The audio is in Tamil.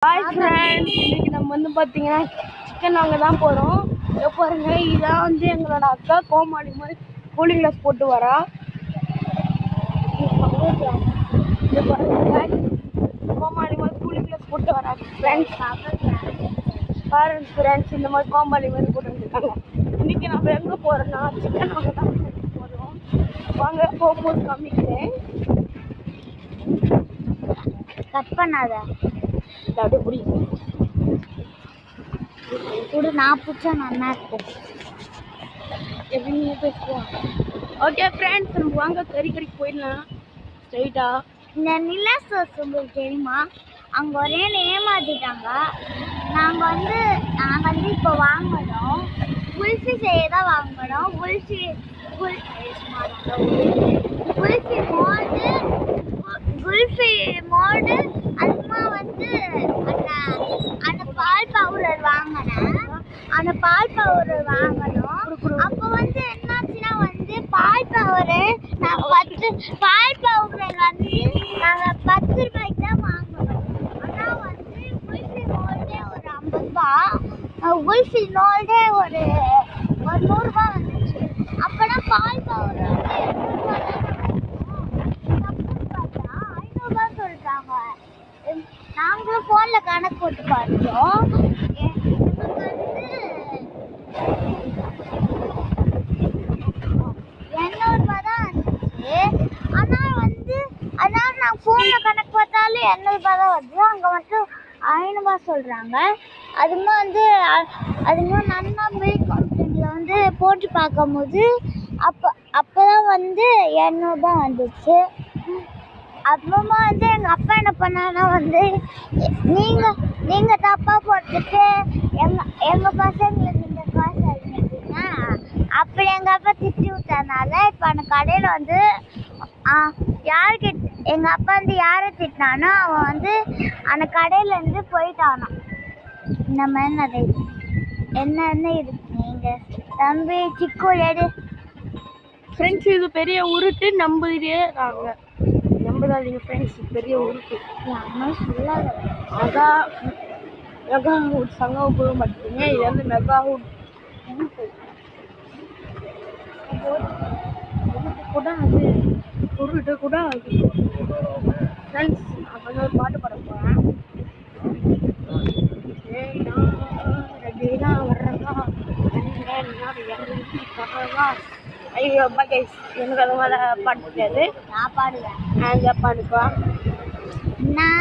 ஹாய் ஃப்ரெண்ட்ஸ், இன்னைக்கு நம்ம வந்து பார்த்தீங்கன்னா சிக்கன் வாங்க தான் போகிறோம். பாருங்க, இதான் வந்து எங்களோட அக்கா கோமாளி மாதிரி கூலிங் கிளாஸ் போட்டு வரா. இது பாருங்க, கோமாளி மாதிரி கூலிங் கிளாஸ் போட்டு வரா ஃப்ரெண்ட்ஸ். பாருங்க ஃப்ரெண்ட்ஸ், இந்த மாதிரி கோமாளி மாதிரி போட்டு வந்துருக்காங்க. இன்னைக்கு நம்ம எங்கே போகிறோம்னா சிக்கன் வாங்க தான் போகிறோம். வாங்க போகும்போது காமிக்கிறேன். கட் பண்ணாத அப்படியே பிடிக்கும் கூட நான் பிடிச்சா நல்லா இருக்கும். எப்படி நீங்கள் பேசுவோம். ஓகே ஃப்ரெண்ட்ஸ், நம்ம வாங்க கறிக்கு போயிடலாம் ஸ்ட்ரைட்டா. இந்த நிலா சோஸ் உங்களுக்கு தெரியுமா? அங்கே ஒரே ஏமாத்திட்டாங்க. நாங்கள் வந்து இப்போ வாங்கணும், குல்ஃபி செய்ய தான் வாங்கணும். குல்ஃபி மோல்டு அதுமா வந்து அந்த பால் பவுடர் வாங்கினேன். அந்த பால் பவுடர் வாங்கணும். அப்போ வந்து என்னாச்சுன்னா வந்து பால் பவுடர் வந்து நாங்கள் 10 ரூபாய்க்கு தான் வாங்கணும். ஆனால் வந்து குல்ஃபி மோல்டே ஒரு 50 ரூபா, குல்ஃபி மோல்டே ஒரு 100 ரூபா வந்துச்சு. அப்போனா பால் பவுடர் வந்து 800 ரூபா சொல்லிட்டாங்க. நாங்களும் ஃபோனில் கணக்கு போட்டு பார்த்தோம். ஆனால் நான் ஃபோனில் கணக்கு பார்த்தாலும் 800 ரூபா தான் வருது. அங்கே மட்டும் 500 ரூபா சொல்கிறாங்க. அதுமா நன்னா மில்க் கம்பெனியில் வந்து போட்டு பார்க்கும்போது அப்போ தான் வந்து 800 ரூபா வந்துச்சு. அப்புறமா வந்து எங்கள் அப்பா என்ன பண்ணான்னா வந்து நீங்கள் தப்பாக போட்டுட்டு எங்கள் பசங்களுக்கு இந்த காசு அடிச்சிங்கன்னா அப்படி எங்கள் அப்பா திட்டி விட்டதுனால இப்போ அந்த கடையில் வந்து எங்கள் அப்பா வந்து யாரை திட்டினானோ அவன் வந்து அந்த கடையிலேருந்து போயிட்டானா. இந்த மாதிரி நிறைய என்னென்ன இருக்கு. நீங்கள் தம்பி சிக்கு எடு ஃப்ரெண்ட்ஸ், இது பெரிய உருட்டு நம்புதாதீங்க ஃப்ரெண்ட்ஸ். பெரிய உருட்டு அம்மா சொல்லாத. அதான் மெகா ஹூட் சங்கம் போக மாட்டேங்க. இது வந்து மெகா ஹூட் கூட அது உருட்டு கூட அது. ஃப்ரெண்ட்ஸ், நான் வந்து ஒரு பாட்டு பாட போகிறேன். ஐயோ அப்பா கைஸ், எனக்கு அது மாதிரி பாட்டு தெரியாது. நான் பாடுவேன். நான் பாடுப்பா. நான்